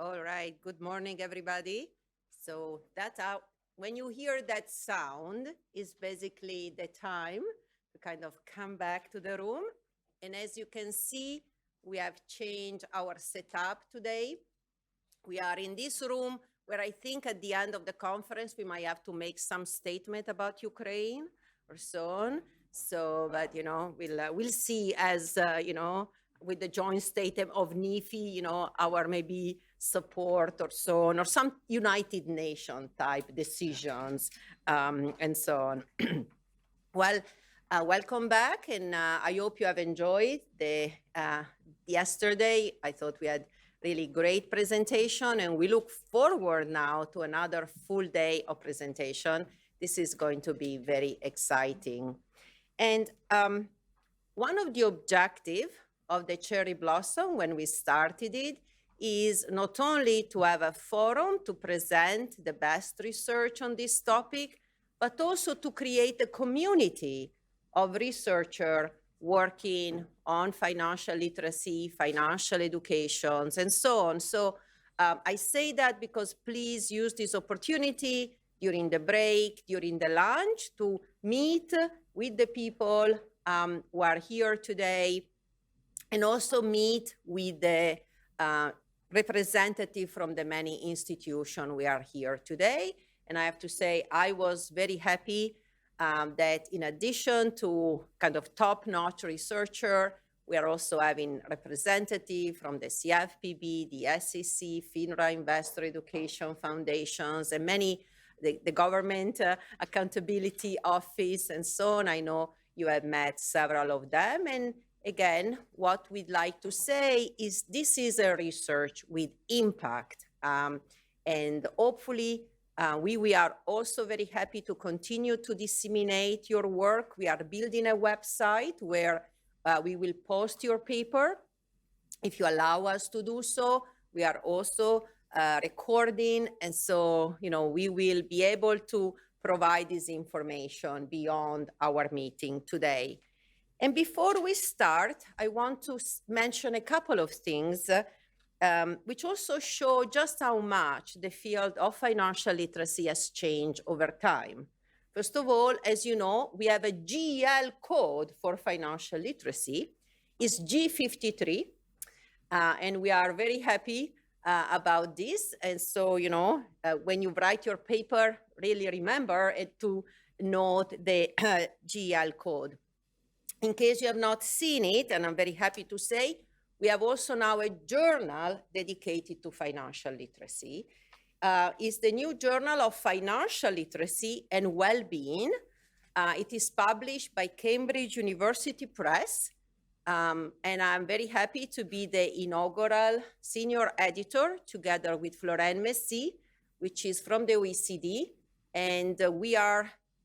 All right. Good morning, everybody. So that's how, when you hear that sound, is basically the time to kind of come back to the room. And as you can see, we have changed our setup today. We are in this room where I think at the end of the conference, we might have to make some statement about Ukraine or so on. So, but, we'll see as, with the joint statement of NIFI, our maybe support or so on, or some United Nations type decisions, and so on. Well, welcome back, and I hope you have enjoyed the yesterday. I thought we had really great presentation, and we look forward now to another full day of presentation. This is going to be very exciting. And one of the objectives of the Cherry Blossom when we started it is not only to have a forum to present the best research on this topic, but also to create a community of researchers working on financial literacy, financial educations, and so on. So I say that because please use this opportunity during the break, during the lunch, to meet with the people who are here today, and also meet with the representative from the many institutions we are here today. And I have to say, I was very happy that in addition to kind of top-notch researcher, we are also having representative from the CFPB, the SEC, FINRA Investor Education Foundations, and many, the government accountability office and so on. I know you have met several of them. And again, what we'd like to say is this is a research with impact. And hopefully, we are also very happy to continue to disseminate your work. We are building a website where we will post your paper. If you allow us to do so, we are also recording. And so, we will be able to provide this information beyond our meeting today. And before we start, I want to mention a couple of things which also show just how much the field of financial literacy has changed over time. First of all, as you know, we have a GEL code for financial literacy. It's G53, and we are very happy about this. And so, when you write your paper, really remember to note the GEL code. In case you have not seen it, and I'm very happy to say, we have also now a journal dedicated to financial literacy. It's the new Journal of Financial Literacy and Wellbeing. It is published by Cambridge University Press. And I'm very happy to be the inaugural senior editor together with Florent Messi, which is from the OECD. And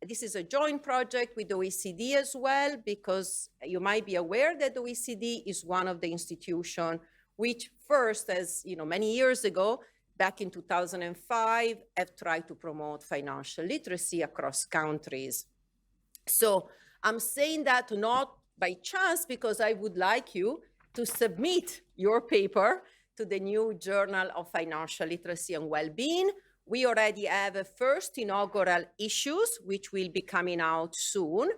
this is a joint project with the OECD as well, because you might be aware that the OECD is one of the institutions which first, as many years ago, back in 2005, have tried to promote financial literacy across countries. So I'm saying that not by chance, because I would like you to submit your paper to the new Journal of Financial Literacy and Wellbeing. We already have a first inaugural issues, which will be coming out soon.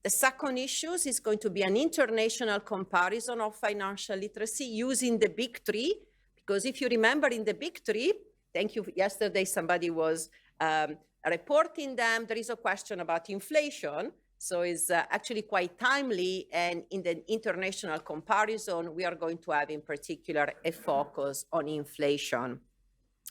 The second issues is going to be an international comparison of financial literacy using the big three, because if you remember in the big three, thank you, yesterday somebody was reporting them, there is a question about inflation. So it's actually quite timely, and in the international comparison, we are going to have in particular a focus on inflation.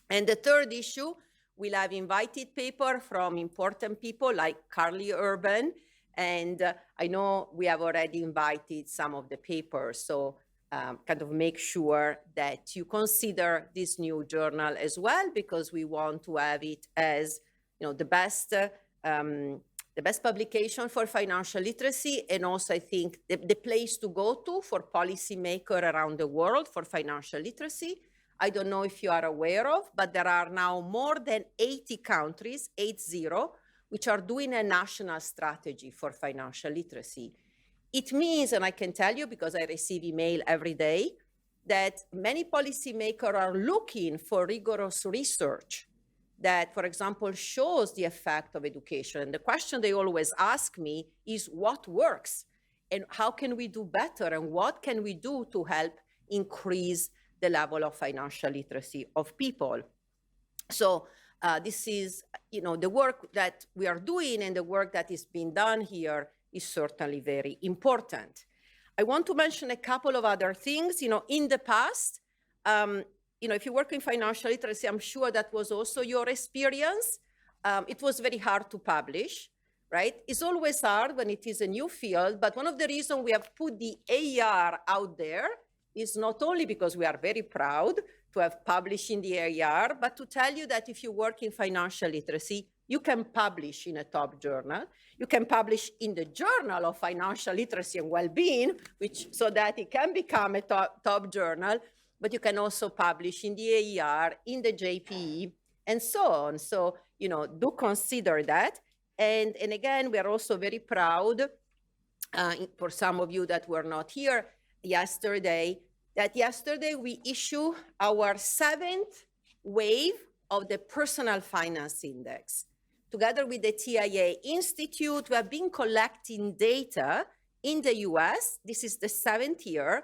And the third issue, we'll have invited paper from important people like Carly Urban, and I know we have already invited some of the papers, so kind of make sure that you consider this new journal as well, because we want to have it as the best publication for financial literacy, and also I think the place to go to for policymakers around the world for financial literacy. I don't know if you are aware of, but there are now more than 80 countries, 80, which are doing a national strategy for financial literacy. It means, and I can tell you because I receive email every day, that many policymakers are looking for rigorous research that, for example, shows the effect of education. And the question they always ask me is what works and how can we do better and what can we do to help increase the level of financial literacy of people. So this is, the work that we are doing and the work that is being done here is certainly very important. I want to mention a couple of other things. In the past, if you work in financial literacy, I'm sure that was also your experience. It was very hard to publish, right? It's always hard when it is a new field, but one of the reasons we have put the AER out there is not only because we are very proud to have published in the AER, but to tell you that if you work in financial literacy, you can publish in a top journal. You can publish in the Journal of Financial Literacy and Wellbeing, so that it can become a top journal, but you can also publish in the AER, in the JPE, and so on. So, do consider that. And again, we are also very proud, for some of you that were not here yesterday, we issue our 7th wave of the Personal Finance Index. Together with the TIA Institute, we have been collecting data in the US, this is the 7th year,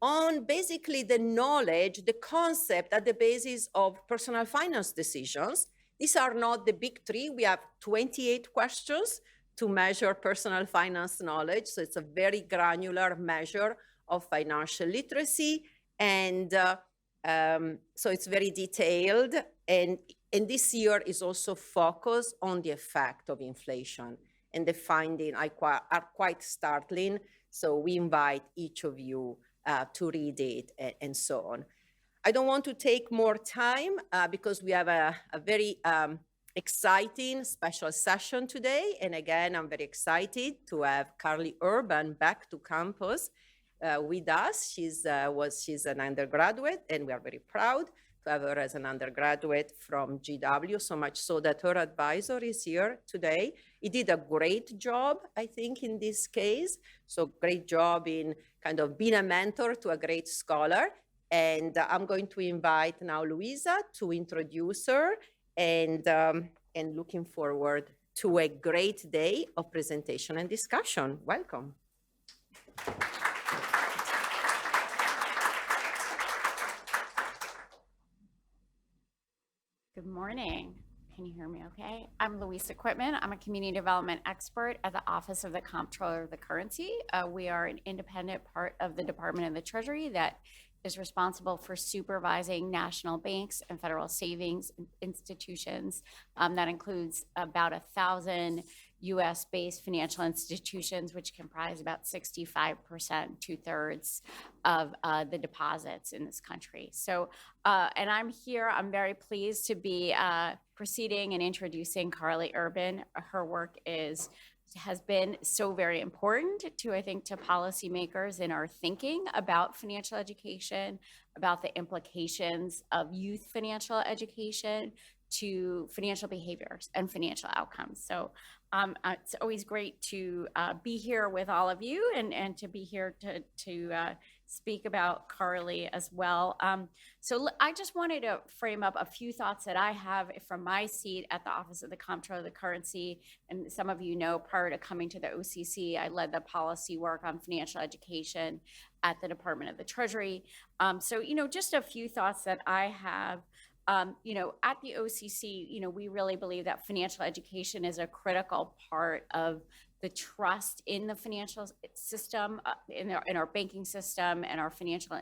on basically the knowledge, the concept at the basis of personal finance decisions. These are not the big 3. We have 28 questions to measure personal finance knowledge. So it's a very granular measure of financial literacy. And so it's very detailed. And this year is also focused on the effect of inflation. And the findings are quite startling. So we invite each of you to read it and so on. I don't want to take more time because we have a very exciting special session today. And again, I'm very excited to have Carly Urban back to campus with us. She's an undergraduate, and we are very proud to have her as an undergraduate from GW, so much so that her advisor is here today. He did a great job, I think, in this case. So great job in kind of being a mentor to a great scholar. And I'm going to invite now Luisa to introduce her, and looking forward to a great day of presentation and discussion. Welcome. Good morning. Can you hear me okay? I'm Louisa Quitman. I'm a community development expert at the Office of the Comptroller of the Currency. We are an independent part of the Department of the Treasury that is responsible for supervising national banks and federal savings institutions. That includes about 1,000 US-based financial institutions, which comprise about 65%, 2/3 of the deposits in this country. So, and I'm very pleased to be proceeding and introducing Carly Urban. Her work has been so very important to, I think, to policymakers in our thinking about financial education, about the implications of youth financial education to financial behaviors and financial outcomes. So it's always great to be here with all of you and to be here to speak about Carly as well. So I just wanted to frame up a few thoughts that I have from my seat at the Office of the Comptroller of the Currency. And some of you know, prior to coming to the OCC, I led the policy work on financial education at the Department of the Treasury. So, just a few thoughts that I have. At the OCC, we really believe that financial education is a critical part of the trust in the financial system, in our banking system and our financial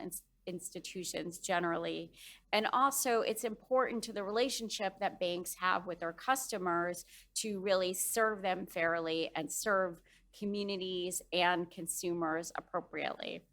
institutions generally. And also it's important to the relationship that banks have with their customers to really serve them fairly and serve communities and consumers appropriately.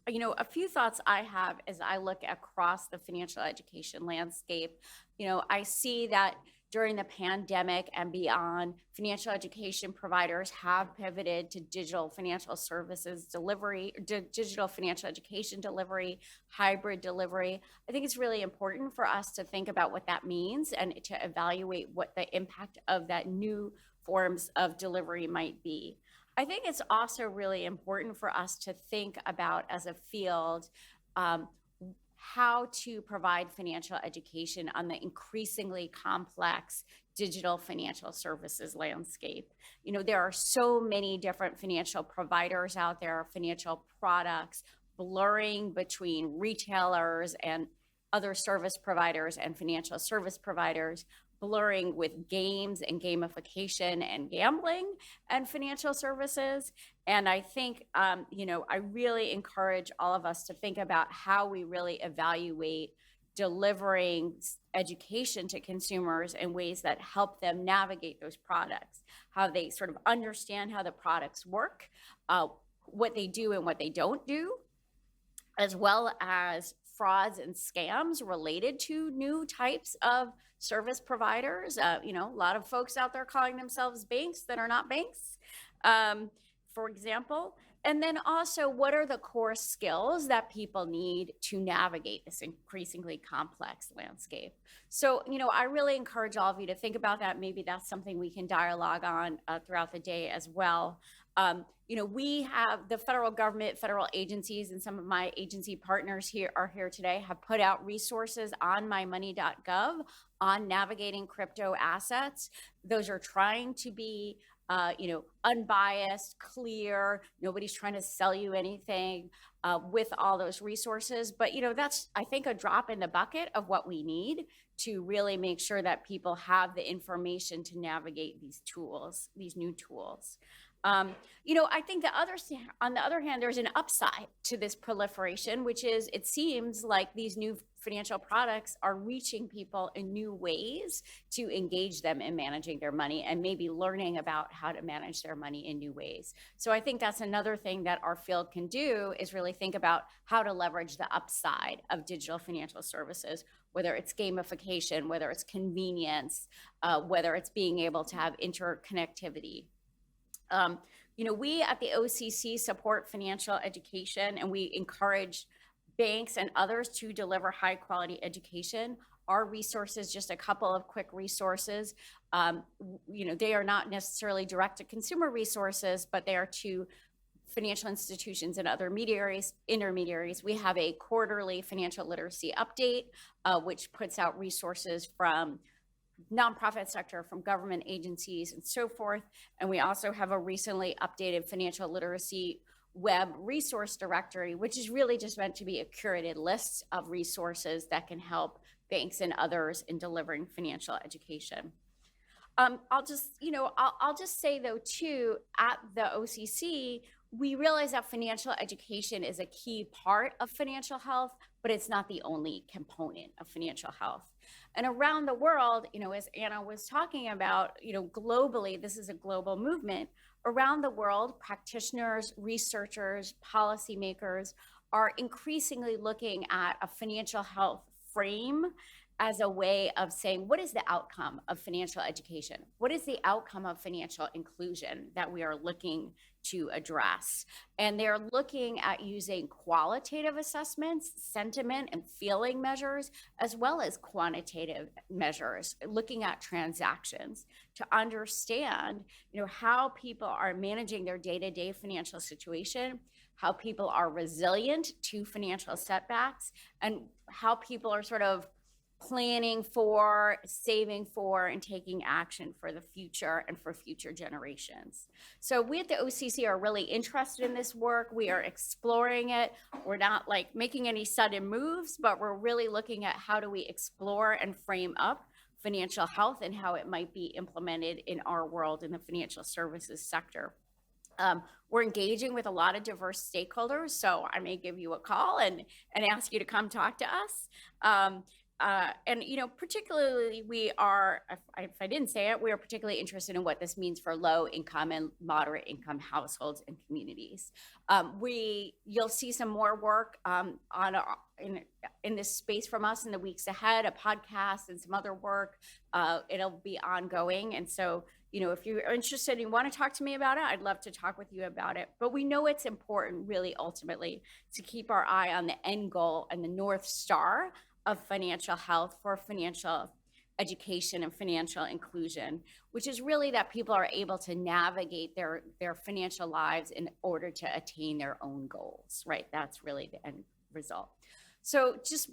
A few thoughts I have as I look across the financial education landscape. I see that during the pandemic and beyond, financial education providers have pivoted to digital financial services delivery, digital financial education delivery, hybrid delivery. I think it's really important for us to think about what that means and to evaluate what the impact of that new forms of delivery might be. I think it's also really important for us to think about, as a field, um, how to provide financial education on the increasingly complex digital financial services landscape. You know, there are so many different financial providers out there, financial products, blurring between retailers and other service providers and financial service providers, blurring with games and gamification and gambling and financial services. And I think, I really encourage all of us to think about how we really evaluate delivering education to consumers in ways that help them navigate those products, how they sort of understand how the products work, what they do and what they don't do, as well as frauds and scams related to new types of service providers. A lot of folks out there calling themselves banks that are not banks, for example. And then also, what are the core skills that people need to navigate this increasingly complex landscape? So, I really encourage all of you to think about that. Maybe that's something we can dialogue on throughout the day as well. We have the federal government, federal agencies, and some of my agency partners here today have put out resources on mymoney.gov on navigating crypto assets. Those are trying to be unbiased, clear. Nobody's trying to sell you anything with all those resources. But, that's, I think, a drop in the bucket of what we need to really make sure that people have the information to navigate these tools, these new tools. I think on the other hand, there's an upside to this proliferation, which is it seems like these new financial products are reaching people in new ways to engage them in managing their money and maybe learning about how to manage their money in new ways. So I think that's another thing that our field can do is really think about how to leverage the upside of digital financial services, whether it's gamification, whether it's convenience, whether it's being able to have interconnectivity. We at the OCC support financial education, and we encourage banks and others to deliver high quality education. Our resources, just a couple of quick resources, they are not necessarily direct to consumer resources, but they are to financial institutions and other intermediaries. We have a quarterly financial literacy update, which puts out resources from nonprofit sector, from government agencies and so forth. And we also have a recently updated financial literacy web resource directory, which is really just meant to be a curated list of resources that can help banks and others in delivering financial education. I'll just say though too, at the OCC, we realize that financial education is a key part of financial health, but it's not the only component of financial health. And around the world, as Anna was talking about, globally, this is a global movement. Around the world, practitioners, researchers, policymakers are increasingly looking at a financial health frame as a way of saying, what is the outcome of financial education? What is the outcome of financial inclusion that we are looking to address? And they're looking at using qualitative assessments, sentiment and feeling measures, as well as quantitative measures, looking at transactions to understand, how people are managing their day-to-day financial situation, how people are resilient to financial setbacks, and how people are sort of planning for, saving for, and taking action for the future and for future generations. So we at the OCC are really interested in this work. We are exploring it. We're not like making any sudden moves, but we're really looking at how do we explore and frame up financial health and how it might be implemented in our world in the financial services sector. We're engaging with a lot of diverse stakeholders, so I may give you a call and ask you to come talk to us. Particularly we are, if I didn't say it, we are particularly interested in what this means for low income and moderate income households and communities. You'll see some more work in this space from us in the weeks ahead, a podcast and some other work. It'll be ongoing. And so, if you're interested and you want to talk to me about it, I'd love to talk with you about it. But we know it's important, really, ultimately, to keep our eye on the end goal and the North Star of financial health for financial education and financial inclusion, which is really that people are able to navigate their financial lives in order to attain their own goals, right? That's really the result. So just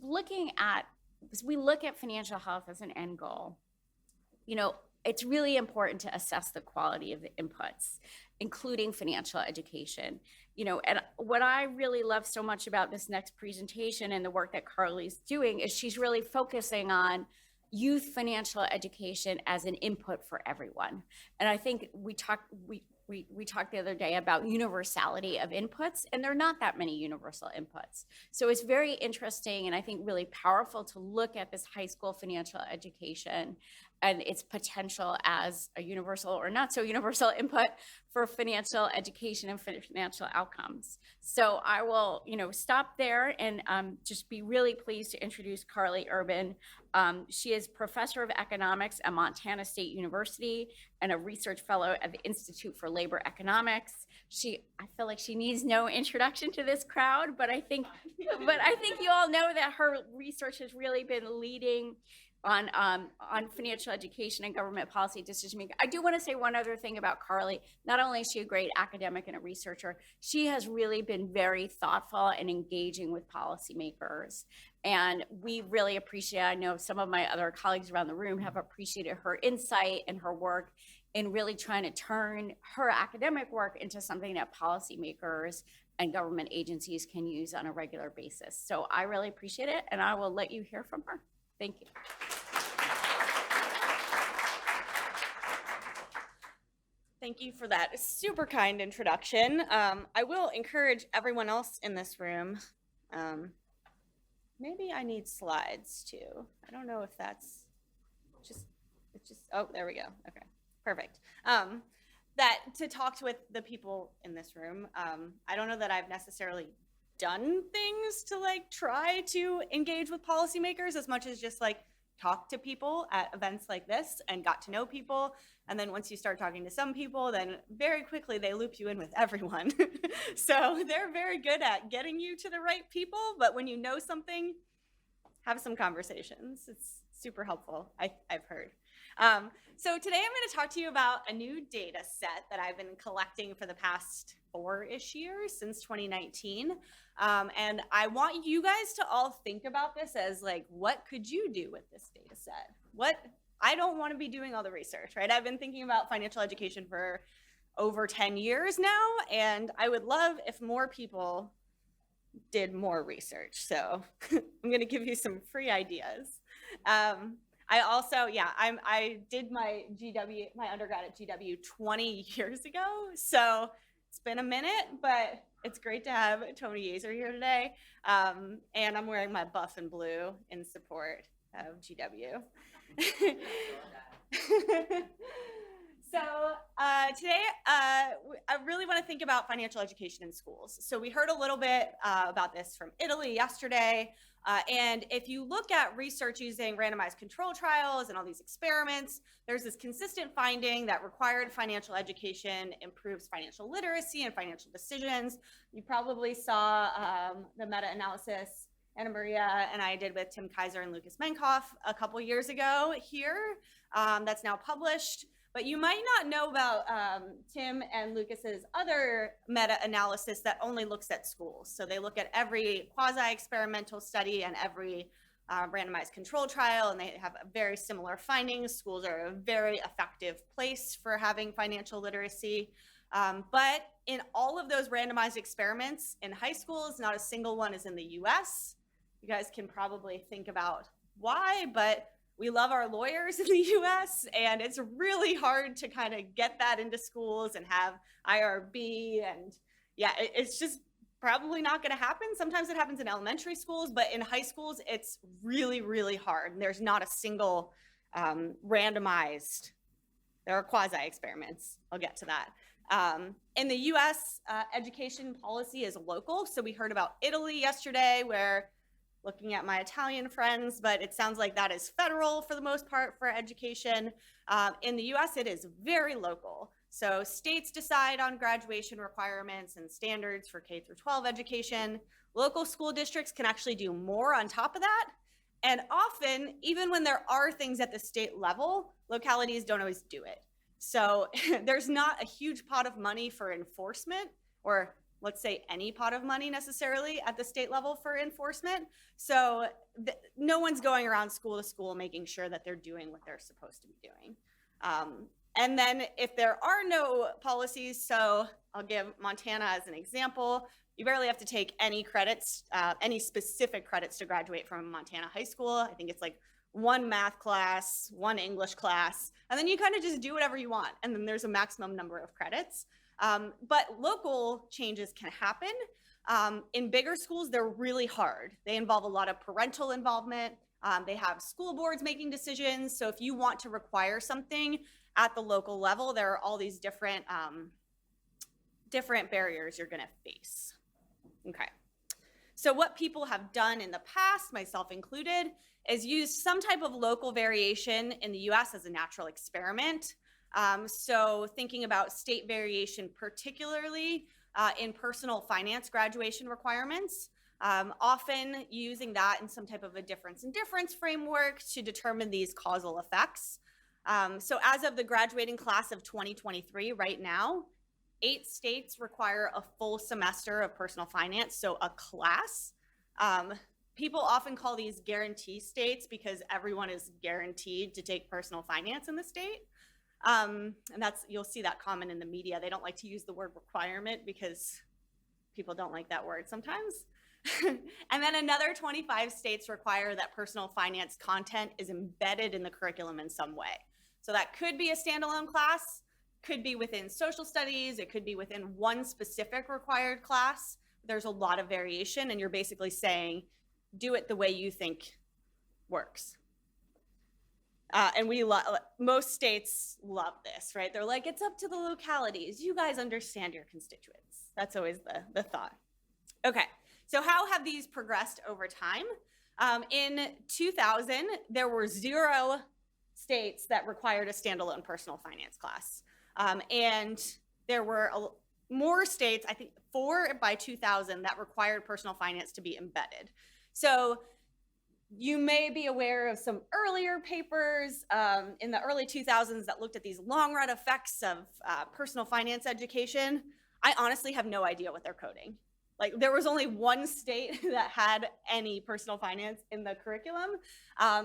as we look at financial health as an end goal, it's really important to assess the quality of the inputs, including financial education. And what I really love so much about this next presentation and the work that Carly's doing is she's really focusing on youth financial education as an input for everyone. And I think we talked the other day about universality of inputs, and there are not that many universal inputs. So it's very interesting and I think really powerful to look at this high school financial education and its potential as a universal or not so universal input for financial education and financial outcomes. So I will, stop there and just be really pleased to introduce Carly Urban. She is professor of economics at Montana State University and a research fellow at the Institute for Labor Economics. I feel like she needs no introduction to this crowd, but I think you all know that her research has really been leading on financial education and government policy decision making. I do want to say one other thing about Carly. Not only is she a great academic and a researcher, she has really been very thoughtful and engaging with policymakers. And we really appreciate, I know some of my other colleagues around the room have appreciated her insight and her work in really trying to turn her academic work into something that policymakers and government agencies can use on a regular basis. So I really appreciate it, and I will let you hear from her. Thank you. Thank you for that super kind introduction. I will encourage everyone else in this room. Maybe I need slides too. I don't know if that's oh, there we go. Okay, perfect. That to talk with the people in this room. I don't know that I've necessarily done things to try to engage with policymakers as much as just talk to people at events like this and got to know people. And then once you start talking to some people, then very quickly they loop you in with everyone. So they're very good at getting you to the right people, but when you know something, have some conversations. It's super helpful, I've heard. So today I'm going to talk to you about a new data set that I've been collecting for the past 4-ish years, since 2019. And I want you guys to all think about this as what could you do with this data set? I don't want to be doing all the research, right? I've been thinking about financial education for over 10 years now, and I would love if more people did more research. So I'm going to give you some free ideas. I also, I did my undergrad at GW 20 years ago. So it's been a minute, but it's great to have Tony Yazer here today. And I'm wearing my buff and blue in support of GW. So today, I really want to think about financial education in schools. So we heard a little bit about this from Italy yesterday. And if you look at research using randomized control trials and all these experiments, there's this consistent finding that required financial education improves financial literacy and financial decisions. You probably saw the meta-analysis Anna Maria and I did with Tim Kaiser and Lucas Menkoff a couple years ago here. That's now published. But you might not know about Tim and Lucas's other meta-analysis that only looks at schools. So they look at every quasi-experimental study and every randomized control trial, and they have very similar findings. Schools are a very effective place for having financial literacy. But in all of those randomized experiments in high schools, not a single one is in the US. You guys can probably think about why, but we love our lawyers in the US, and it's really hard to kind of get that into schools and have IRB. And yeah, it's just probably not going to happen. Sometimes it happens in elementary schools, but in high schools, it's really, really hard. And there's not a single randomized, there are quasi-experiments. I'll get to that. In the US, education policy is local. So we heard about Italy yesterday, where looking at my Italian friends, but it sounds like that is federal for the most part for education. In the US, it is very local. So states decide on graduation requirements and standards for K through 12 education. Local school districts can actually do more on top of that. And often, even when there are things at the state level, localities don't always do it. So there's not a huge pot of money for enforcement, or let's say, any pot of money necessarily at the state level for enforcement. So no one's going around school to school making sure that they're doing what they're supposed to be doing. And then if there are no policies, so I'll give Montana as an example, you barely have to take any credits, any specific credits to graduate from Montana high school. I think it's like one math class, one English class, and then you kind of just do whatever you want. And then there's a maximum number of credits. But local changes can happen. In bigger schools, they're really hard. They involve a lot of parental involvement. They have school boards making decisions. So if you want to require something at the local level, there are all these different barriers you're going to face. Okay. So what people have done in the past, myself included, is use some type of local variation in the US as a natural experiment. So thinking about state variation, particularly in personal finance graduation requirements, often using that in some type of a difference in difference framework to determine these causal effects. So as of the graduating class of 2023, right now, 8 states require a full semester of personal finance, so a class. People often call these guarantee states because everyone is guaranteed to take personal finance in the state. And you'll see that common in the media. They don't like to use the word requirement because people don't like that word sometimes. And then another 25 states require that personal finance content is embedded in the curriculum in some way. So that could be a standalone class, could be within social studies, it could be within one specific required class. There's a lot of variation, and you're basically saying, do it the way you think works. And most states love this, right? They're like, it's up to the localities. You guys understand your constituents. That's always the thought. Okay, so how have these progressed over time? In 2000, there were 0 states that required a standalone personal finance class. And there were more states, I think 4 by 2000, that required personal finance to be embedded. So you may be aware of some earlier papers in the early 2000s that looked at these long run effects of personal finance education. I honestly have no idea what they're coding. Like, there was only one state that had any personal finance in the curriculum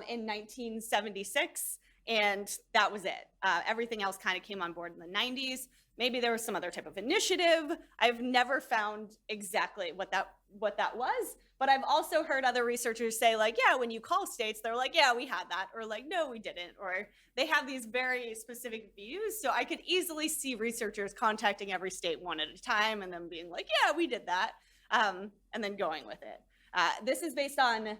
in 1976, and that was it. Everything else kind of came on board in the 90s. Maybe there was some other type of initiative. I've never found exactly what that was, but I've also heard other researchers say, like, yeah, when you call states, they're like, yeah, we had that, or like, no, we didn't, or they have these very specific views. So I could easily see researchers contacting every state one at a time and then being like, yeah, we did that, and then going with it. This is based on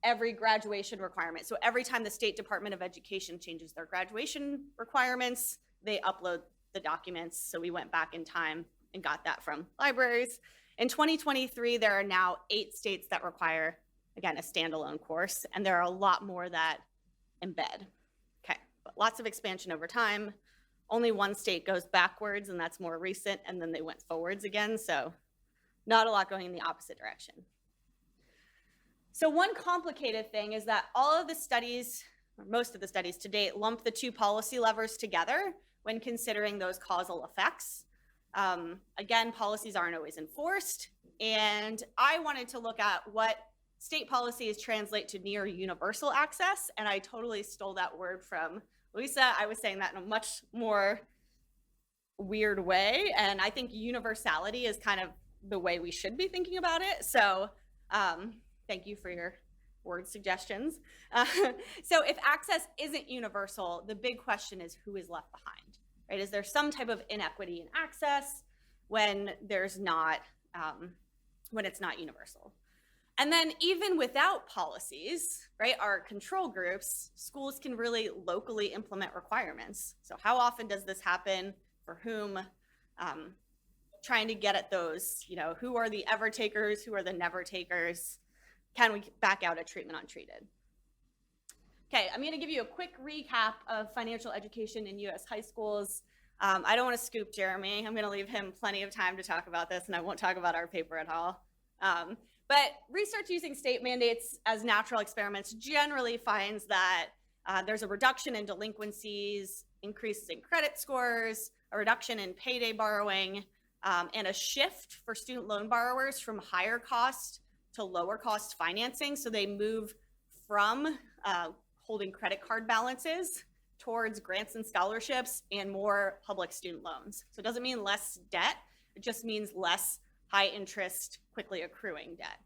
every graduation requirement. So every time the State Department of Education changes their graduation requirements, they upload the documents. So we went back in time and got that from libraries. In 2023, there are now 8 states that require, again, a standalone course, and there are a lot more that embed. Okay, but lots of expansion over time. Only one state goes backwards, and that's more recent, and then they went forwards again, so not a lot going in the opposite direction. So one complicated thing is that all of the studies, or most of the studies to date, lump the 2 policy levers together when considering those causal effects. Again, policies aren't always enforced, and I wanted to look at what state policies translate to near universal access, and I totally stole that word from Louisa. I was saying that in a much more weird way, and I think universality is kind of the way we should be thinking about it. So thank you for your word suggestions. So if access isn't universal, the big question is who is left behind, right? Is there some type of inequity in access when there's not, when it's not universal? And then even without policies, right, our control groups, schools can really locally implement requirements. So how often does this happen? For whom? Trying to get at those, who are the ever takers? Who are the never takers? Can we back out a treatment untreated? Okay, I'm gonna give you a quick recap of financial education in US high schools. I don't wanna scoop Jeremy. I'm gonna leave him plenty of time to talk about this, and I won't talk about our paper at all. But research using state mandates as natural experiments generally finds that there's a reduction in delinquencies, increases in credit scores, a reduction in payday borrowing, and a shift for student loan borrowers from higher cost to lower cost financing. So they move from holding credit card balances towards grants and scholarships and more public student loans. So it doesn't mean less debt, it just means less high interest, quickly accruing debt.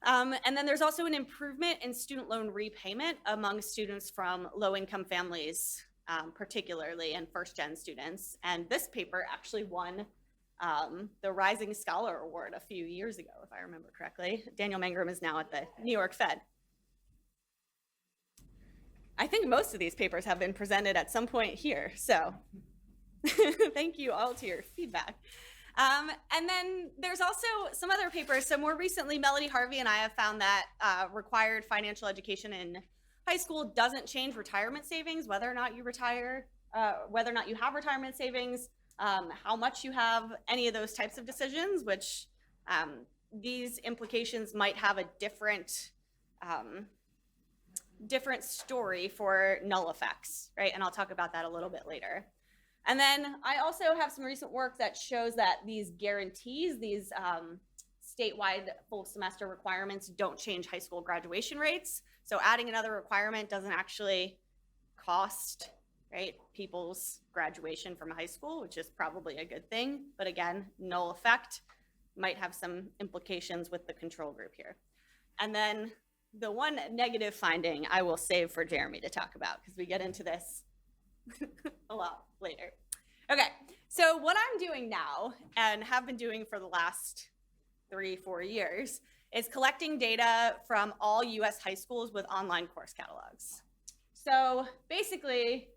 And then there's also an improvement in student loan repayment among students from low-income families, particularly, and first-gen students. And this paper actually won the Rising Scholar Award a few years ago, if I remember correctly. Daniel Mangrum is now at the New York Fed. I think most of these papers have been presented at some point here, so thank you all to your feedback. And then there's also some other papers. So more recently, Melody Harvey and I have found that required financial education in high school doesn't change retirement savings, whether or not you retire, whether or not you have retirement savings, how much you have, any of those types of decisions, which these implications might have a different story for null effects, right? And I'll talk about that a little bit later. And then I also have some recent work that shows that these guarantees, these statewide full semester requirements don't change high school graduation rates. So adding another requirement doesn't actually cost, right, people's graduation from high school, which is probably a good thing. But again, null effect might have some implications with the control group here. And then the one negative finding I will save for Jeremy to talk about because we get into this a lot later. Okay, so what I'm doing now and have been doing for the last 3-4 years is collecting data from all US high schools with online course catalogs. So basically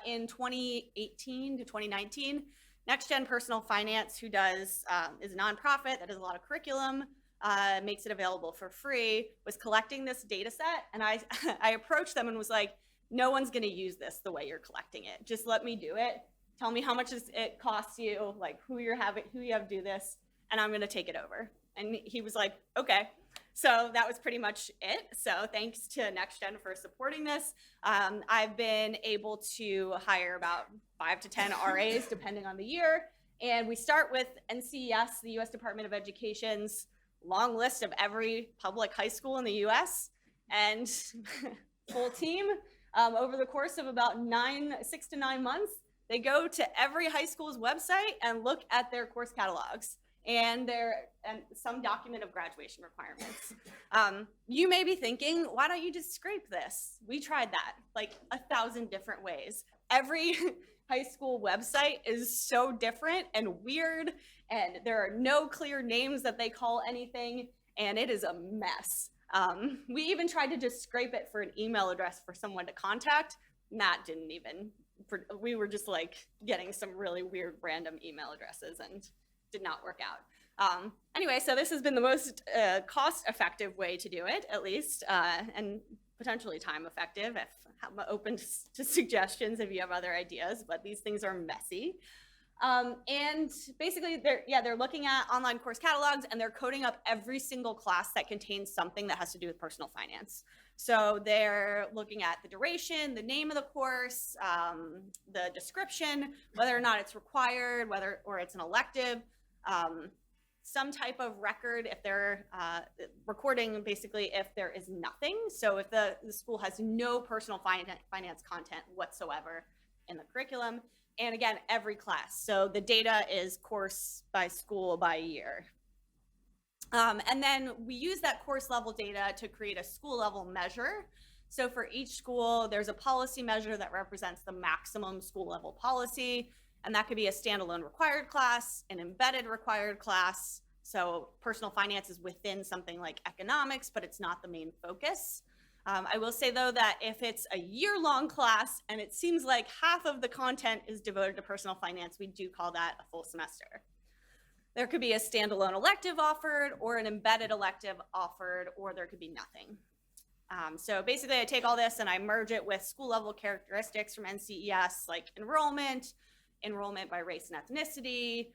in 2018 to 2019, Next Gen Personal Finance, who is a nonprofit that does a lot of curriculum, makes it available for free, was collecting this data set. And I approached them and was like, no one's gonna use this the way you're collecting it. Just let me do it. Tell me how much it costs you, like who you have do this, and I'm gonna take it over. And he was like, okay. So that was pretty much it. So thanks to Next Gen for supporting this. I've been able to hire about 5 to 10 RAs depending on the year. And we start with NCES, the US Department of Education's long list of every public high school in the US, and full team. Over the course of about 6 to 9 months, they go to every high school's website and look at their course catalogs and some document of graduation requirements. You may be thinking, why don't you just scrape this? We tried that like 1,000 different ways. Every high school website is so different and weird, and there are no clear names that they call anything, and it is a mess. We even tried to just scrape it for an email address for someone to contact. That didn't even, we were just like getting some really weird random email addresses and did not work out. Anyway, so this has been the most cost-effective way to do it, at least, and potentially time-effective. I'm open to suggestions if you have other ideas, but these things are messy. And basically, they're looking at online course catalogs and they're coding up every single class that contains something that has to do with personal finance. So they're looking at the duration, the name of the course, the description, whether or not it's required, or it's an elective, some type of record if they're recording, basically if there is nothing. So if the school has no personal finance content whatsoever in the curriculum. And again, every class. So the data is course by school by year. And then we use that course level data to create a school level measure. So for each school, there's a policy measure that represents the maximum school level policy. And that could be a standalone required class, an embedded required class. So personal finance is within something like economics, but it's not the main focus. I will say, though, that if it's a year-long class and it seems like half of the content is devoted to personal finance, we do call that a full semester. There could be a standalone elective offered or an embedded elective offered, or there could be nothing. So basically, I take all this and I merge it with school-level characteristics from NCES, like enrollment by race and ethnicity,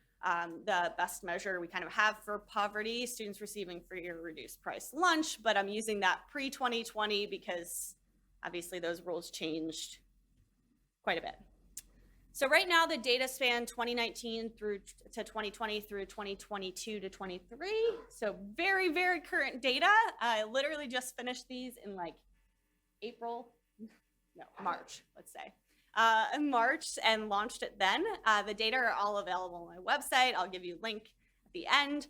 the best measure we kind of have for poverty, students receiving free or reduced price lunch, but I'm using that pre-2020 because obviously those rules changed quite a bit. So right now the data span 2019 through to 2020 through 2022 to 23. So very, very current data. I literally just finished these in like March, let's say. In March and launched it then. The data are all available on my website. I'll give you a link at the end.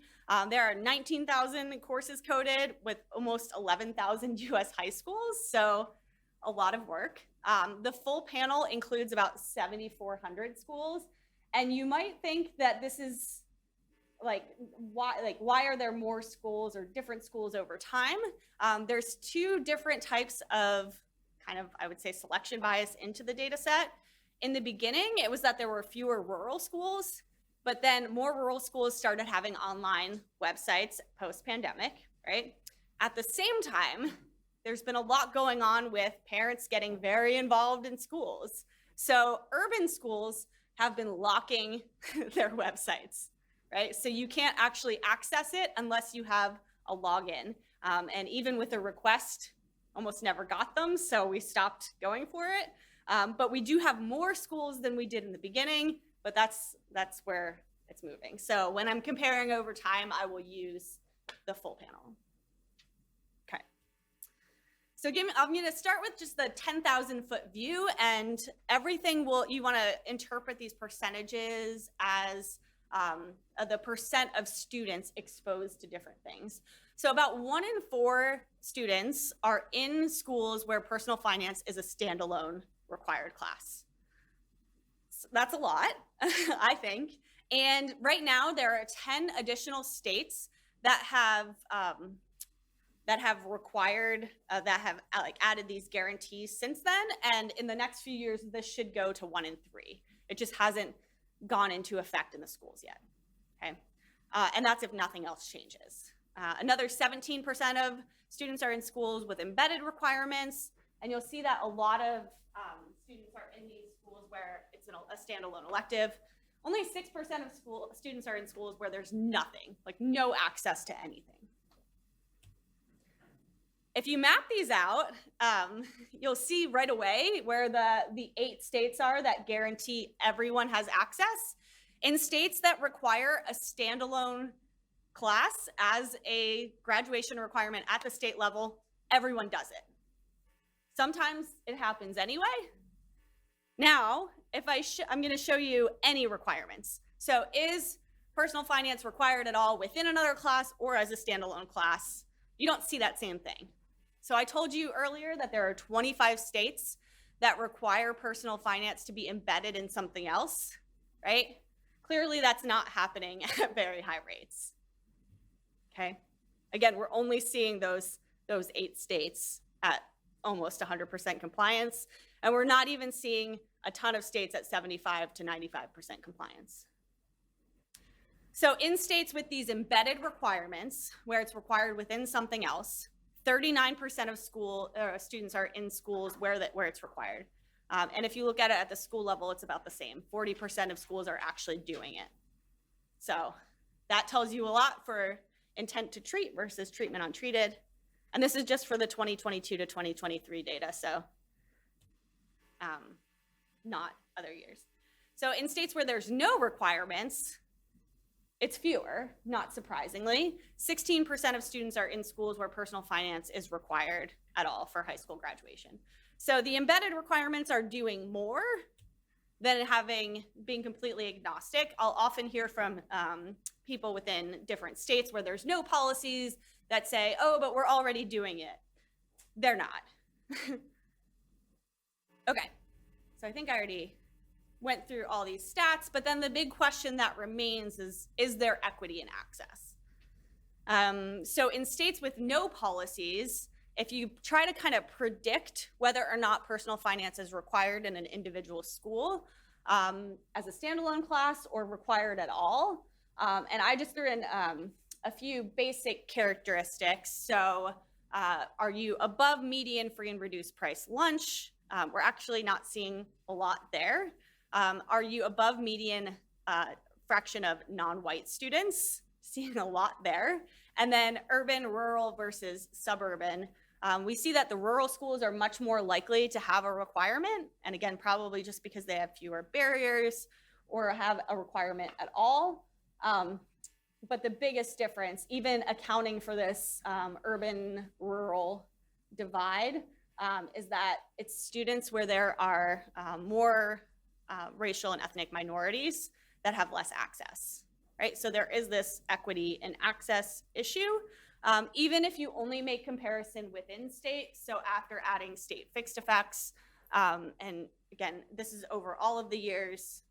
There are 19,000 courses coded with almost 11,000 US high schools. So a lot of work. The full panel includes about 7,400 schools. And you might think that this is why are there more schools or different schools over time? There's two different types of kind of, I would say, selection bias into the data set. In the beginning, it was that there were fewer rural schools, but then more rural schools started having online websites post-pandemic, right? At the same time, there's been a lot going on with parents getting very involved in schools. So urban schools have been locking their websites, right? So you can't actually access it unless you have a login. And even with a request, almost never got them, so we stopped going for it. But we do have more schools than we did in the beginning, but that's where it's moving. So when I'm comparing over time, I will use the full panel. Okay. So I'm going to start with just the 10,000-foot view, and everything you want to interpret these percentages as the percent of students exposed to different things. So about 1 in 4 students are in schools where personal finance is a standalone required class. So that's a lot, I think. And right now there are 10 additional states that have required, that have added these guarantees since then. And in the next few years, this should go to 1 in 3. It just hasn't gone into effect in the schools yet, okay? And that's if nothing else changes. Another 17% of students are in schools with embedded requirements, and you'll see that a lot of students are in these schools where it's a standalone elective. Only 6% of students are in schools where there's nothing, like no access to anything. If you map these out, you'll see right away where the 8 states are that guarantee everyone has access. In states that require a standalone class as a graduation requirement at the state level, everyone does it. Sometimes it happens anyway. Now, if I'm going to show you any requirements. So is personal finance required at all within another class or as a standalone class? You don't see that same thing. So I told you earlier that there are 25 states that require personal finance to be embedded in something else, right? Clearly that's not happening at very high rates. Okay. Again, we're only seeing those 8 states at almost 100% compliance, and we're not even seeing a ton of states at 75 to 95% compliance. So in states with these embedded requirements, where it's required within something else, 39% of students are in schools where it's required. And if you look at it at the school level, it's about the same. 40% of schools are actually doing it. So that tells you a lot for intent to treat versus treatment untreated. And this is just for the 2022 to 2023 data, so not other years. So in states where there's no requirements, it's fewer, not surprisingly. 16% of students are in schools where personal finance is required at all for high school graduation. So the embedded requirements are doing more than being completely agnostic. I'll often hear from people within different states where there's no policies that say, oh, but we're already doing it. They're not. Okay, so I think I already went through all these stats, but then the big question that remains is there equity in access? So in states with no policies, if you try to kind of predict whether or not personal finance is required in an individual school as a standalone class or required at all, and I just threw in a few basic characteristics. So are you above median free and reduced price lunch? We're actually not seeing a lot there. Are you above median fraction of non-white students? Seeing a lot there. And then urban, rural versus suburban. We see that the rural schools are much more likely to have a requirement, and again, probably just because they have fewer barriers or have a requirement at all. But the biggest difference, even accounting for this urban-rural divide, is that it's students where there are more racial and ethnic minorities that have less access, right? So there is this equity and access issue, even if you only make comparison within state. So after adding state fixed effects, and again, this is over all of the years,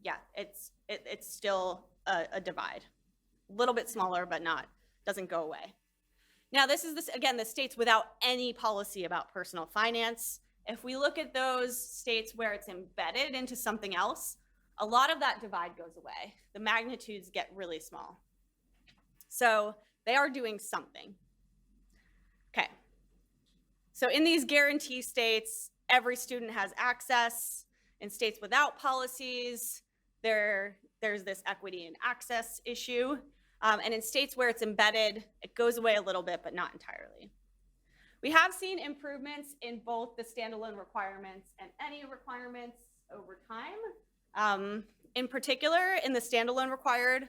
yeah, it's still a divide. A little bit smaller, but doesn't go away. Now, this is again, the states without any policy about personal finance. If we look at those states where it's embedded into something else, a lot of that divide goes away. The magnitudes get really small. So they are doing something. Okay. So in these guarantee states, every student has access. In states without policies, there's this equity and access issue. And in states where it's embedded, it goes away a little bit, but not entirely. We have seen improvements in both the standalone requirements and any requirements over time. In particular, in the standalone required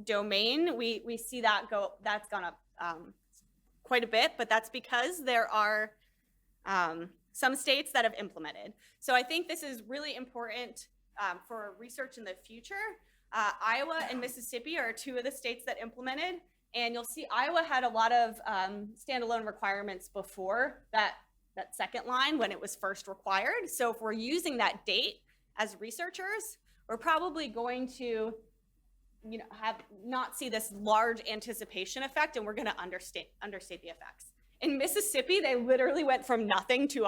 domain, we see that's gone up quite a bit, but that's because there are some states that have implemented. So I think this is really important for research in the future. Iowa and Mississippi are two of the states that implemented, and you'll see Iowa had a lot of standalone requirements before that second line when it was first required. So if we're using that date as researchers, we're probably going to not see this large anticipation effect, and we're going to understate the effects. In Mississippi, they literally went from nothing to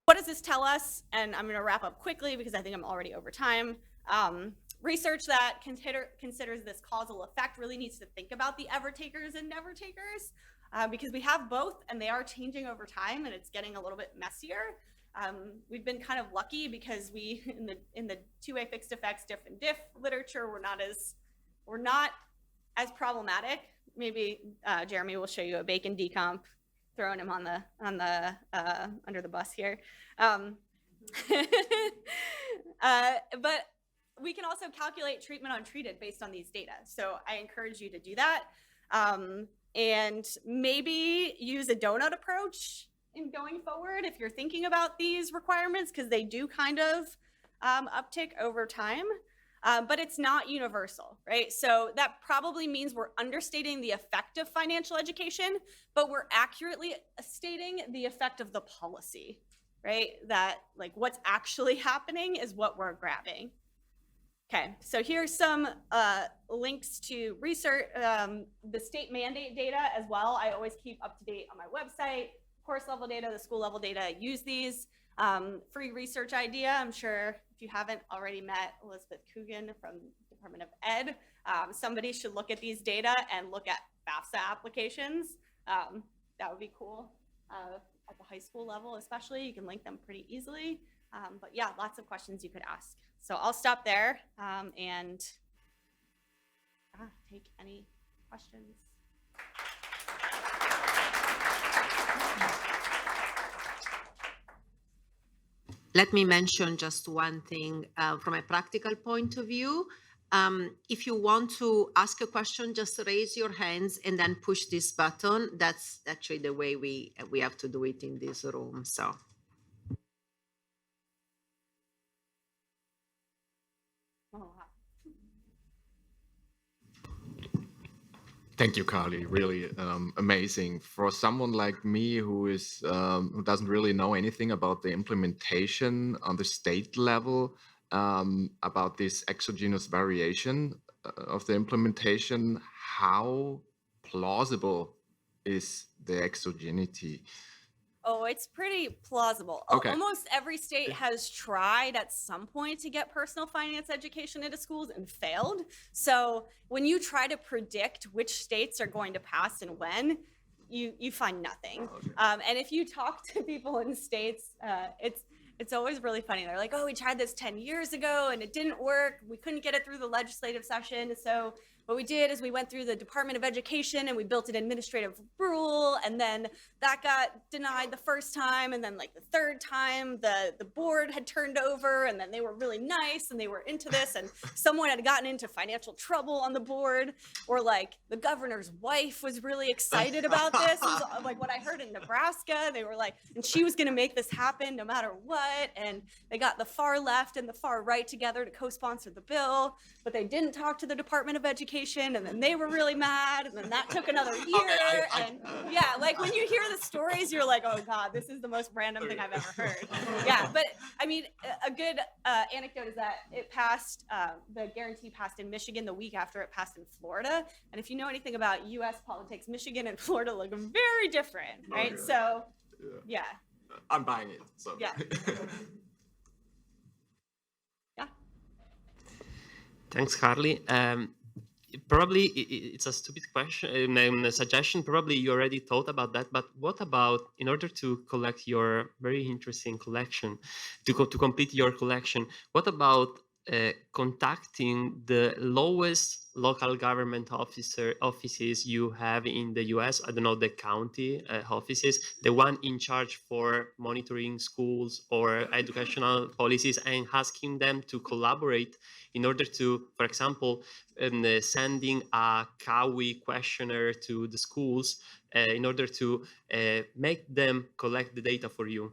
What does this tell us? And I'm going to wrap up quickly because I think I'm already over time. Research that considers this causal effect really needs to think about the ever takers and never takers, because we have both and they are changing over time and it's getting a little bit messier. We've been kind of lucky because we, in the two-way fixed effects diff and diff literature, we're not as problematic. Maybe Jeremy will show you a Bacon decomp, throwing him on the under the bus here. But we can also calculate treatment untreated based on these data. So I encourage you to do that. And maybe use a donut approach in going forward if you're thinking about these requirements, because they do kind of uptick over time. But it's not universal, right? So that probably means we're understating the effect of financial education, but we're accurately stating the effect of the policy, right? That like what's actually happening is what we're grabbing. Okay, so here's some links to research, the state mandate data as well. I always keep up to date on my website, course level data, the school level data, use these. Free research idea, I'm sure if you haven't already met Elizabeth Coogan from Department of Ed, somebody should look at these data and look at FAFSA applications. That would be cool. At the high school level especially, you can link them pretty easily. But yeah, lots of questions you could ask. So I'll stop there and take any questions. Let me mention just one thing from a practical point of view. If you want to ask a question, just raise your hands and then push this button. That's actually the way we have to do it in this room. So. Thank you, Carly. Really amazing. For someone like me who doesn't really know anything about the implementation on the state level about this exogenous variation, of the implementation, how plausible is the exogeneity? Oh, it's pretty plausible. Okay. Almost every state has tried at some point to get personal finance education into schools and failed. So when you try to predict which states are going to pass and when, you find nothing. Okay. And if you talk to people in states, it's always really funny. They're like, oh, we tried this 10 years ago and it didn't work. We couldn't get it through the legislative session. So what we did is we went through the Department of Education and we built an administrative rule, and then that got denied the first time, and then like the third time the board had turned over, and then they were really nice and they were into this, and someone had gotten into financial trouble on the board, or like the governor's wife was really excited about this. It was like what I heard in Nebraska. They were like, and she was going to make this happen no matter what, and they got the far left and the far right together to co-sponsor the bill, but they didn't talk to the Department of Education, and then they were really mad, and then that took another year. And yeah, like when you hear the stories, you're like, oh God, this is the most random thing I've ever heard. Yeah, but I mean, a good anecdote is that it passed, the guarantee passed in Michigan the week after it passed in Florida. And if you know anything about US politics, Michigan and Florida look very different, right? Okay. So yeah. I'm buying it. So. Yeah. Yeah. Thanks, Carly. Probably it's a stupid question, a suggestion. Probably you already thought about that. But what about, in order to collect your very interesting collection, to complete your collection, what about contacting the lowest local government offices you have in the US? I don't know, the county offices, the one in charge for monitoring schools or educational policies, and asking them to collaborate in order to, for example, sending a CAWI questionnaire to the schools in order to make them collect the data for you,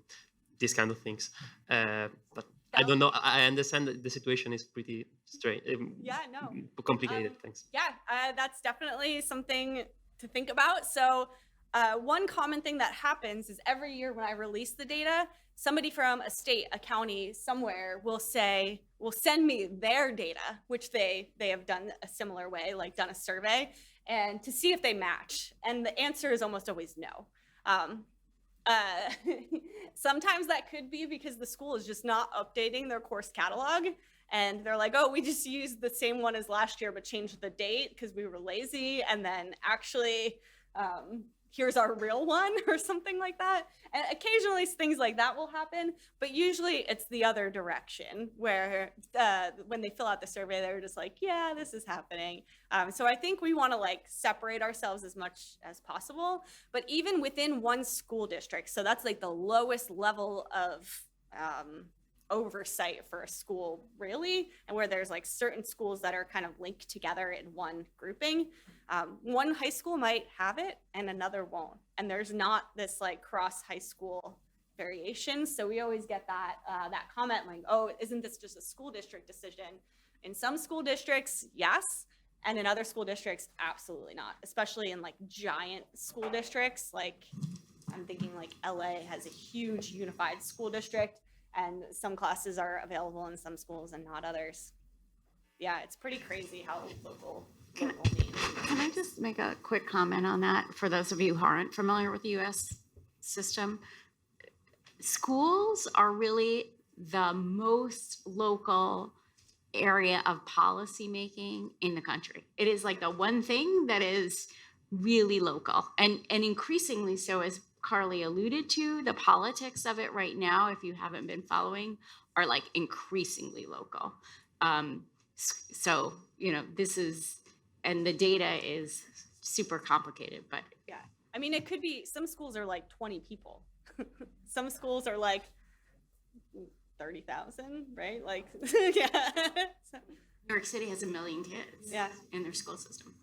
these kind of things. But I don't know. I understand that the situation is pretty strange. Yeah, no. Complicated. Thanks. Yeah, that's definitely something to think about. So one common thing that happens is every year when I release the data, somebody from a state, a county, somewhere will send me their data, which they have done a similar way, like done a survey, and to see if they match. And the answer is almost always no. Sometimes that could be because the school is just not updating their course catalog, and they're like, oh, we just used the same one as last year but changed the date because we were lazy, and then actually here's our real one or something like that. And occasionally things like that will happen, but usually it's the other direction where when they fill out the survey, they're just like, yeah, this is happening. So I think we want to like separate ourselves as much as possible, but even within one school district, so that's like the lowest level of oversight for a school, really, and where there's like certain schools that are kind of linked together in one grouping. One high school might have it and another won't, and there's not this like cross high school variation. So we always get that that comment like, oh, isn't this just a school district decision? In some school districts, yes, and in other school districts, absolutely not, especially in like giant school districts. Like I'm thinking like LA has a huge unified school district, and some classes are available in some schools and not others. Yeah, it's pretty crazy how local needs. Can I just make a quick comment on that for those of you who aren't familiar with the US system? Schools are really the most local area of policy making in the country. It is like the one thing that is really local, and increasingly so, as Carly alluded to, the politics of it right now, if you haven't been following, are like increasingly local. So, you know, this is, and the data is super complicated, but Yeah, I mean, it could be, some schools are like 20 people. Some schools are like 30,000, right? Like, yeah. So, New York City has 1 million kids Yeah. in their school system.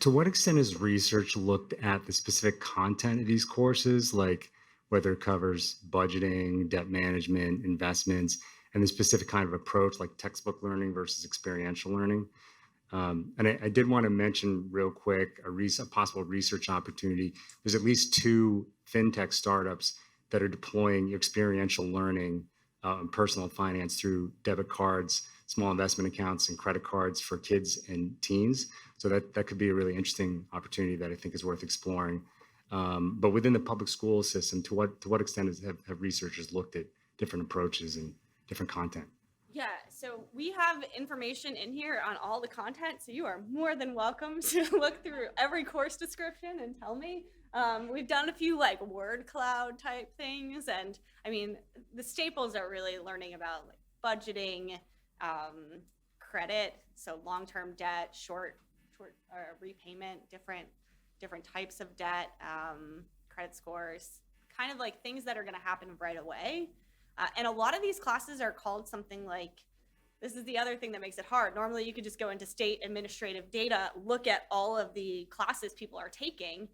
To what extent has research looked at the specific content of these courses, like whether it covers budgeting, debt management, investments, and the specific kind of approach like textbook learning versus experiential learning? And I did want to mention real quick a possible research opportunity. There's at least 2 fintech startups that are deploying experiential learning personal finance through debit cards, small investment accounts, and credit cards for kids and teens. So that could be a really interesting opportunity that I think is worth exploring. But within the public school system, to what extent have researchers looked at different approaches and different content? Yeah, so we have information in here on all the content, so you are more than welcome to look through every course description and tell me. We've done a few like word cloud type things, and I mean, the staples are really learning about like budgeting, credit, so long-term debt, short repayment, different types of debt, credit scores, kind of like things that are going to happen right away. And a lot of these classes are called something like, this is the other thing that makes it hard. Normally you could just go into state administrative data, look at all of the classes people are taking,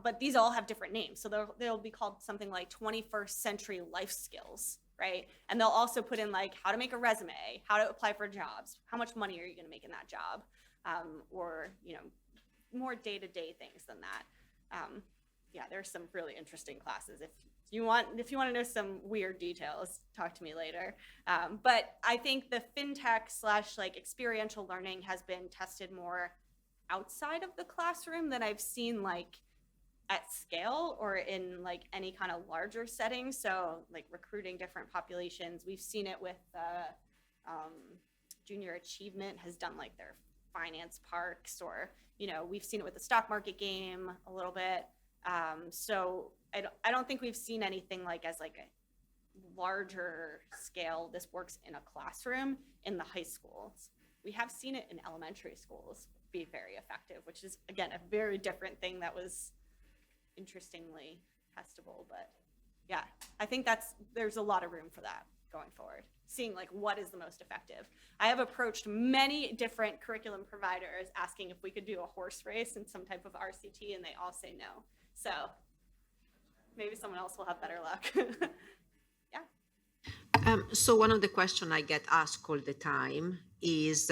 but these all have different names. So they'll be called something like 21st century life skills, right? And they'll also put in like how to make a resume, how to apply for jobs, how much money are you gonna make in that job? Or, you know, more day-to-day things than that. Yeah, there's some really interesting classes. If you want to know some weird details, talk to me later. But I think the fintech / like experiential learning has been tested more outside of the classroom than I've seen like at scale or in like any kind of larger setting. So like recruiting different populations. We've seen it with Junior Achievement has done like their finance parks, or, you know, we've seen it with the stock market game a little bit. So I don't think we've seen anything like as like a larger scale, this works in a classroom in the high schools. We have seen it in elementary schools be very effective, which is, again, a very different thing that was interestingly testable. But yeah, I think there's a lot of room for that going forward, seeing like what is the most effective. I have approached many different curriculum providers asking if we could do a horse race in some type of RCT, and they all say no. So maybe someone else will have better luck. Yeah. So one of the questions I get asked all the time is,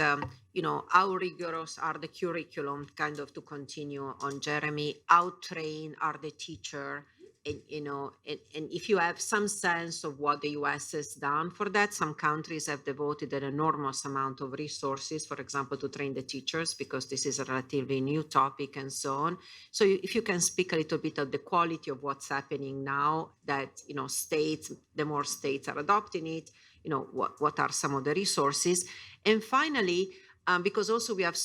you know, how rigorous are the curriculum kind of to continue on, Jeremy? How trained are the teacher? And, you know, and if you have some sense of what the US has done for that, some countries have devoted an enormous amount of resources, for example, to train the teachers, because this is a relatively new topic and so on. So if you can speak a little bit of the quality of what's happening now that, you know, the more states are adopting it, you know, what are some of the resources? And finally, because also we have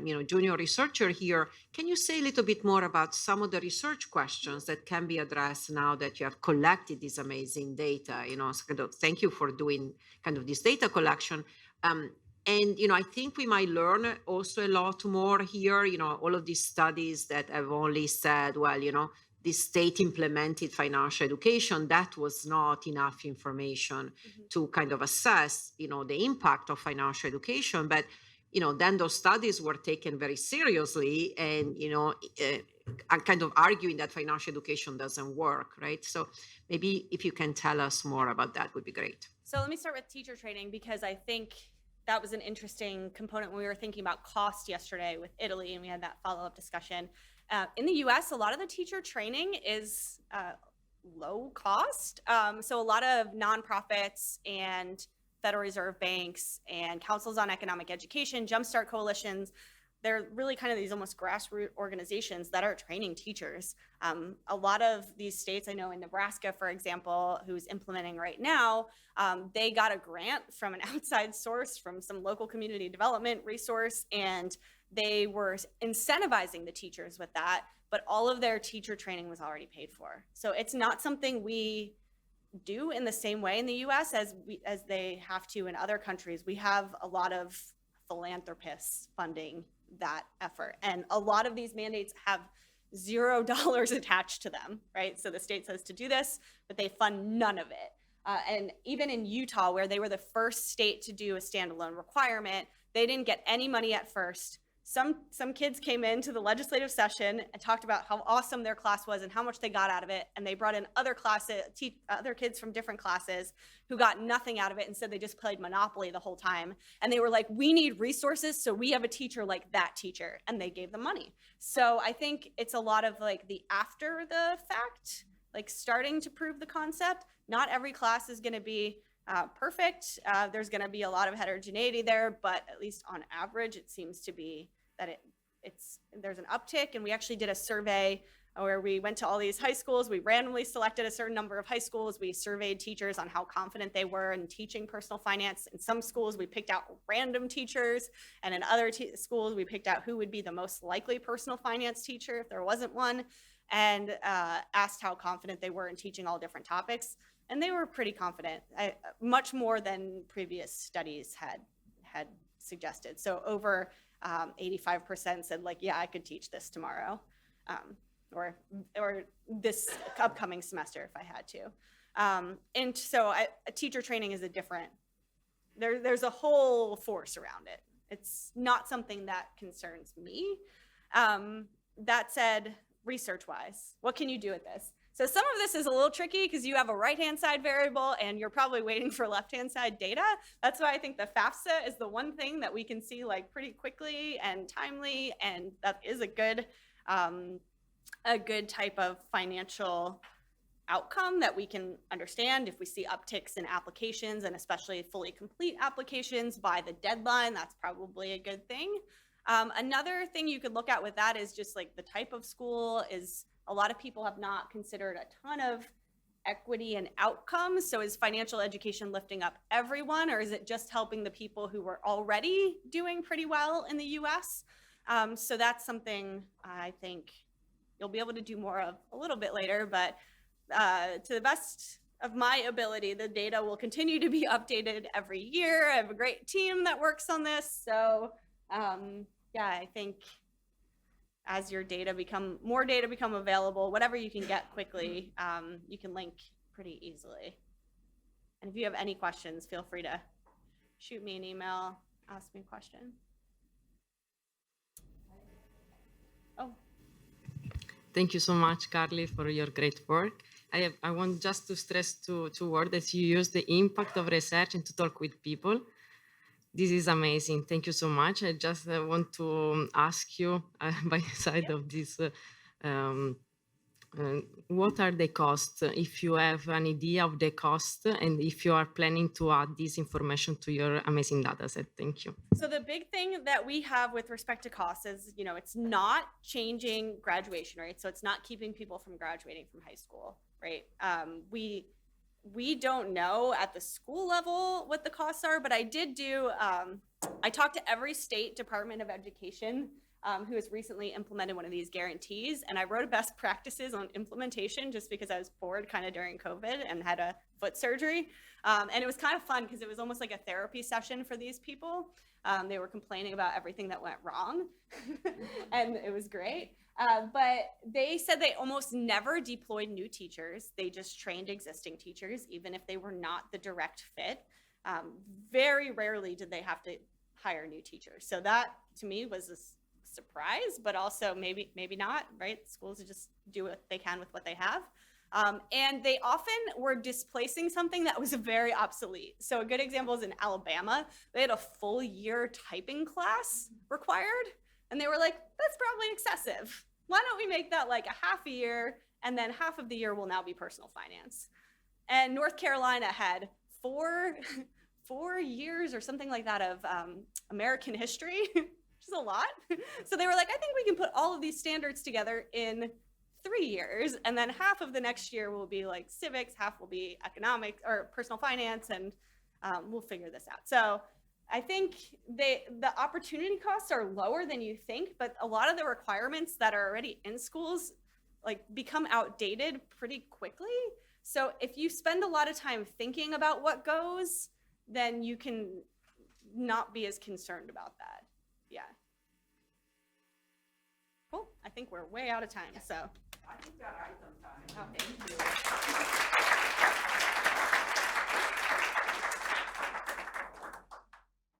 you know, junior researcher here, can you say a little bit more about some of the research questions that can be addressed now that you have collected this amazing data? You know, so kind of thank you for doing kind of this data collection. And, you know, I think we might learn also a lot more here, you know, all of these studies that have only said, well, you know, the state implemented financial education, that was not enough information to kind of assess, you know, the impact of financial education. But you know, then those studies were taken very seriously, and, you know, are kind of arguing that financial education doesn't work, right? So maybe if you can tell us more about that would be great. So let me start with teacher training, because I think that was an interesting component when we were thinking about cost yesterday with Italy, and we had that follow-up discussion. In the US, a lot of the teacher training is low cost. So a lot of nonprofits and Federal Reserve banks and councils on economic education, Jumpstart coalitions, they're really kind of these almost grassroots organizations that are training teachers. A lot of these states, I know in Nebraska, for example, who's implementing right now, they got a grant from an outside source, from some local community development resource, and they were incentivizing the teachers with that, but all of their teacher training was already paid for. So it's not something we do in the same way in the US as they have to in other countries. We have a lot of philanthropists funding that effort, and a lot of these mandates have $0 attached to them, right? So the state says to do this, but they fund none of it. And even in Utah, where they were the first state to do a standalone requirement, they didn't get any money at first. Some kids came into the legislative session and talked about how awesome their class was and how much they got out of it, and they brought in other kids from different classes who got nothing out of it and said they just played Monopoly the whole time. And they were like, we need resources, so we have a teacher like that teacher, and they gave them money. So I think it's a lot of like the after the fact, like starting to prove the concept. Not every class is going to be perfect. There's going to be a lot of heterogeneity there, but at least on average, it seems to be that there's an uptick. And we actually did a survey where we went to all these high schools. We randomly selected a certain number of high schools. We surveyed teachers on how confident they were in teaching personal finance. In some schools, we picked out random teachers, and in other schools, we picked out who would be the most likely personal finance teacher if there wasn't one, and asked how confident they were in teaching all different topics. And they were pretty confident, much more than previous studies had suggested. So over 85% said, like, yeah, I could teach this tomorrow, or this upcoming semester if I had to. And so teacher training is a different, there's a whole force around it. It's not something that concerns me. That said, research-wise, what can you do with this? So some of this is a little tricky because you have a right-hand side variable and you're probably waiting for left-hand side data. That's why I think the FAFSA is the one thing that we can see like pretty quickly and timely, and that is a good type of financial outcome that we can understand. If we see upticks in applications, and especially fully complete applications by the deadline, that's probably a good thing. Another thing you could look at with that is just like the type of school. Is a lot of people have not considered a ton of equity and outcomes. So is financial education lifting up everyone, or is it just helping the people who were already doing pretty well in the US? So that's something I think you'll be able to do more of a little bit later, but to the best of my ability, the data will continue to be updated every year. I have a great team that works on this. So yeah, I think as your more data become available, whatever you can get quickly, you can link pretty easily. And if you have any questions, feel free to shoot me an email, ask me a question. Oh. Thank you so much, Carly, for your great work. I want just to stress two words that you use: the impact of research and to talk with people. This is amazing. Thank you so much. I just want to ask you, by the side of this, what are the costs, if you have an idea of the cost, and if you are planning to add this information to your amazing data set? Thank you. So the big thing that we have with respect to costs is, it's not changing graduation rate. So it's not keeping people from graduating from high school, right? We don't know at the school level what the costs are, but I did I talked to every state Department of Education who has recently implemented one of these guarantees, and I wrote a best practices on implementation just because I was bored kind of during COVID and had a foot surgery. And it was kind of fun because it was almost like a therapy session for these people. They were complaining about everything that went wrong, and it was great. But they said they almost never deployed new teachers. They just trained existing teachers, even if they were not the direct fit. Very rarely did they have to hire new teachers. So that, to me, was a surprise, but also maybe not, right? Schools just do what they can with what they have. And they often were displacing something that was very obsolete. So a good example is in Alabama. They had a full year typing class required, and they were like, that's probably excessive. Why don't we make that like a half a year, and then half of the year will now be personal finance? And North Carolina had four years or something like that of American history, which is a lot. So they were like, I think we can put all of these standards together in 3 years, and then half of the next year will be like civics, half will be economics or personal finance, and we'll figure this out. So I think the opportunity costs are lower than you think, but a lot of the requirements that are already in schools like become outdated pretty quickly. So if you spend a lot of time thinking about what goes, then you can not be as concerned about that. Yeah. Cool. I think we're way out of time, so. I think that right on time. Oh, thank you.